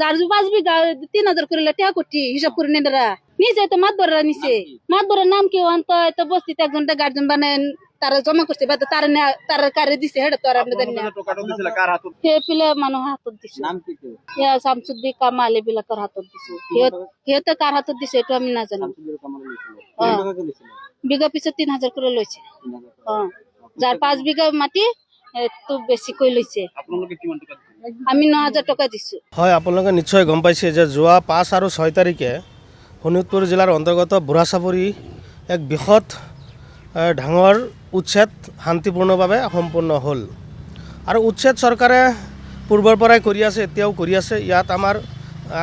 যার 5 বিঘা 3000 করে টিয়া কোটি হিসাব করে নেনরা নিজে তো মাতবররা নিছে মাতবরের নাম কি অন্ত তো বস্তিতে একজন গার্জেন বানায় তারা জমা করছে বা তার কারে দিছে হেড তো আর আমরা জানি না কে পিলে মানুষ হাতত দিছে নাম কি কে শামসুদ্দি কামাল বিলাকার হাতত দিছে কে তো কার হাতত দিছে এটা আমি না জানি বিঘা পিছে 3000 করে লইছে যার 5 বিঘা মাটি তো বেশি কই লইছে আমি 9000 টাকা দিছো হয় আপোনালোকে নিশ্চয় গম পাইছে যে যোৱা 5 আৰু 6 তাৰিখে শোণিতপুৰ জিলাৰ অন্তৰ্গত বুঢ়াচাপৰি এক বৃহৎ ডাঙৰ উচ্ছেদ শান্তিপূৰ্ণভাৱে সম্পূৰ্ণ হ'ল আৰু উচ্ছেদ চৰকাৰে পূৰ্বৰ পৰাই কৰি আছে এতিয়াও কৰি আছে ইয়াত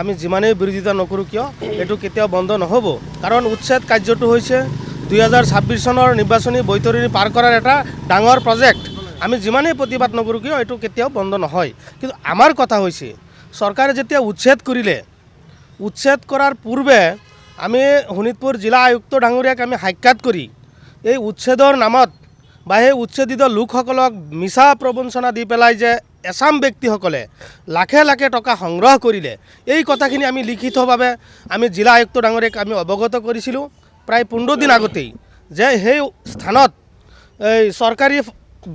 আমি যিমানেই বিৰোধিতা নকৰোঁ কিয় এইটো কেতিয়াও বন্ধ নহ'ব কাৰণ উচ্ছেদ কাৰ্যটো হৈছে 2026 চনৰ নিৰ্বাচনী বৈতৰণি পাৰ কৰাৰ এটা ডাঙৰ প্ৰজেক্ট আমি যিমানেই প্ৰতিবাদ নকৰোঁ কিয় এইটো কেতিয়াও বন্ধ নহয় কিন্তু আমাৰ কথা হৈছে চৰকাৰে যেতিয়া উচ্ছেদ কৰিলে উচ্ছেদ কৰাৰ পূৰ্বে আমি শোণিতপুৰ জিলা আয়ুক্ত ডাঙৰীয়াক আমি সাক্ষাৎ কৰি এই উচ্ছেদৰ নামত বা সেই উচ্ছেদিত লোকসকলক মিছা প্ৰবঞ্চনা দি পেলাই যে এছাম ব্যক্তিসকলে লাখে লাখে টকা সংগ্ৰহ কৰিলে এই কথাখিনি আমি লিখিতভাৱে আমি জিলা আয়ুক্ত ডাঙৰীয়াক আমি অৱগত কৰিছিলোঁ প্ৰায় 15 দিন আগতেই যে সেই স্থানত এই চৰকাৰী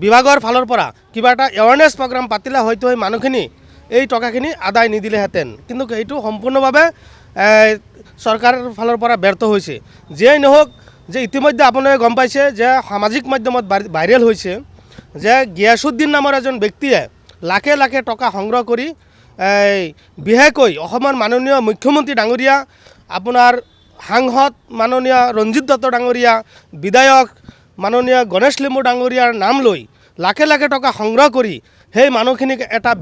বিভাগৰ ফালৰ পৰা কিবা এটা এৱাৰনেছ প্ৰগ্ৰাম পাতিলে হয়তো এই মানুহখিনি এই টকাখিনি আদায় নিদিলেহেঁতেন কিন্তু এইটো সম্পূৰ্ণভাৱে চৰকাৰৰ ফালৰ পৰা ব্যৰ্থ হৈছে যিয়েই নহওক যে ইতিমধ্যে আপোনালোকে গম পাইছে যে সামাজিক মাধ্যমত ভাইৰেল হৈছে যে গিয়াছুদ্দিন নামৰ এজন ব্যক্তিয়ে লাখে লাখে টকা সংগ্ৰহ কৰি বিশেষকৈ অসমৰ মাননীয় মুখ্যমন্ত্ৰী ডাঙৰীয়া আপোনাৰ সাংসদ মাননীয় ৰঞ্জিত দত্ত ডাঙৰীয়া বিধায়ক মাননীয় গণেশ লিম্বু ডাঙৰীয়াৰ নাম লৈ লাখে লাখে টকা সংগ্ৰহ কৰি সেই মানুহখিনিক এটা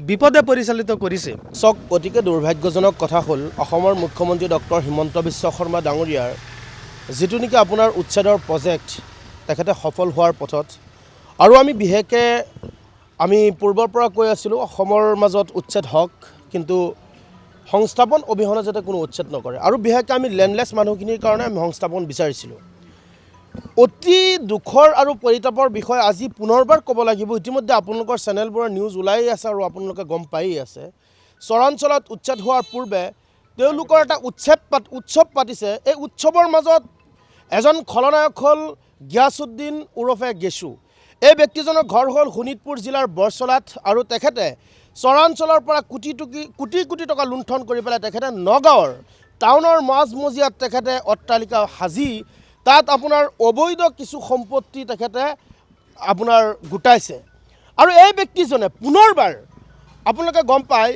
বিপদে পৰিচালিত কৰিছে চক অতিকে দুৰ্ভাগ্যজনক কথা হ'ল অসমৰ মুখ্যমন্ত্ৰী ডক্টৰ হিমন্ত বিশ্ব শৰ্মা ডাঙৰীয়াৰ যিটো নেকি আপোনাৰ উচ্ছেদৰ প্ৰজেক্ট তেখেতে সফল হোৱাৰ পথত আৰু আমি বিশেষকৈ আমি পূৰ্বৰ পৰা কৈ আছিলোঁ অসমৰ মাজত উচ্ছেদ হওক কিন্তু সংস্থাপন অবিহনে যাতে কোনো উচ্ছেদ নকৰে আৰু বিশেষকৈ আমি লেণ্ডলেছ মানুহখিনিৰ কাৰণে আমি সংস্থাপন বিচাৰিছিলোঁ অতি দুখৰ আৰু পৰিতাপৰ বিষয় আজি পুনৰবাৰ ক'ব লাগিব ইতিমধ্যে আপোনালোকৰ চেনেলবোৰৰ নিউজ ওলাই আছে আৰু আপোনালোকে গম পায়েই আছে চৰাঞ্চলত উচ্ছেদ হোৱাৰ পূৰ্বে তেওঁলোকৰ এটা উৎসৱ পাতিছে এই উৎসৱৰ মাজত এজন খলনায়ক হ'ল গিয়াছুদ্দিন ওৰফে গেছু এই ব্যক্তিজনৰ ঘৰ হ'ল শোণিতপুৰ জিলাৰ বৰচলাত আৰু তেখেতে চৰাঞ্চলৰ পৰা কোটি টকা লুণ্ঠন কৰি পেলাই তেখেতে নগাঁৱৰ টাউনৰ মাজমজিয়াত তেখেতে অট্টালিকা সাজি তাত আপোনাৰ অবৈধ কিছু সম্পত্তি তেখেতে আপোনাৰ গোটাইছে আৰু এই ব্যক্তিজনে পুনৰবাৰ আপোনালোকে গম পায়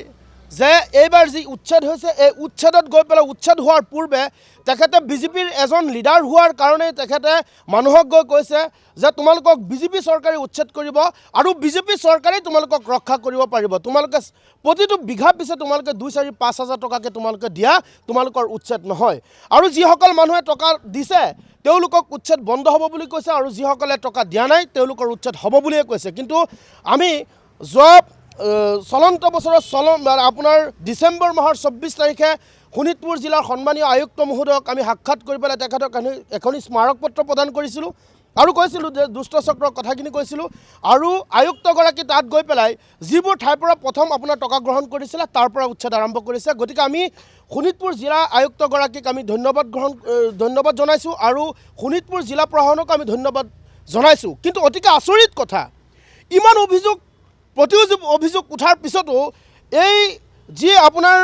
যে এইবাৰ যি উচ্ছেদ হৈছে এই উচ্ছেদত গৈ পেলাই উচ্ছেদ হোৱাৰ পূৰ্বে তেখেতে বিজেপিৰ এজন লিডাৰ হোৱাৰ কাৰণে তেখেতে মানুহক গৈ কৈছে যে তোমালোকক বিজেপি চৰকাৰে উচ্ছেদ কৰিব আৰু বিজেপি চৰকাৰে তোমালোকক ৰক্ষা কৰিব পাৰিব তোমালোকে প্ৰতিটো বিঘা পিছে তোমালোকে 2-4-5 হাজাৰ টকাকৈ তোমালোকে দিয়া তোমালোকৰ উচ্ছেদ নহয় আৰু যিসকল মানুহে টকা দিছে তেওঁলোকক উচ্ছেদ বন্ধ হ'ব বুলি কৈছে আৰু যিসকলে টকা দিয়া নাই তেওঁলোকৰ উচ্ছেদ হ'ব বুলিয়ে কৈছে কিন্তু আমি যোৱা চলন্ত বছৰৰ আপোনাৰ ডিচেম্বৰ মাহৰ 24 তাৰিখে শোণিতপুৰ জিলাৰ সন্মানীয় আয়ুক্ত মহোদয়ক আমি সাক্ষাৎ কৰি পেলাই তেখেতক এখন স্মাৰক পত্ৰ প্ৰদান কৰিছিলোঁ আৰু কৈছিলোঁ যে দুষ্ট চক্ৰৰ কথাখিনি কৈছিলোঁ আৰু আয়ুক্তগৰাকী তাত গৈ পেলাই যিবোৰ ঠাইৰ পৰা প্ৰথম আপোনাৰ টকা গ্ৰহণ কৰিছিলে তাৰ পৰা উচ্ছেদ আৰম্ভ কৰিছে গতিকে আমি শোণিতপুৰ জিলা আয়ুক্তগৰাকীক আমি ধন্যবাদ জনাইছোঁ আৰু শোণিতপুৰ জিলা প্ৰশাসনক আমি ধন্যবাদ জনাইছোঁ কিন্তু অতিকে আচৰিত কথা ইমান অভিযোগ উঠাৰ পিছতো এই যি আপোনাৰ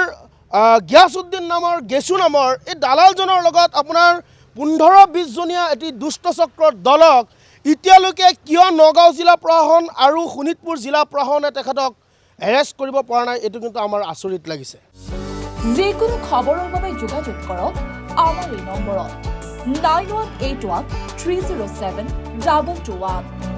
গিয়াছুদ্দিন নামৰ গেছু নামৰ এই দালালজনৰ লগত আপোনাৰ 15-20 জনীয়া এটি দুষ্ট চক্ৰৰ দলক এতিয়ালৈকে কিয় নগাঁও জিলা প্ৰশাসন আৰু শোণিতপুৰ জিলা প্ৰশাসনে তেখেতক এৰেষ্ট কৰিব পৰা নাই এইটো কিন্তু আমাৰ আচৰিত লাগিছে যিকোনো খবৰৰ বাবে যোগাযোগ কৰক আমাৰ এই নম্বৰত 9181 307 2221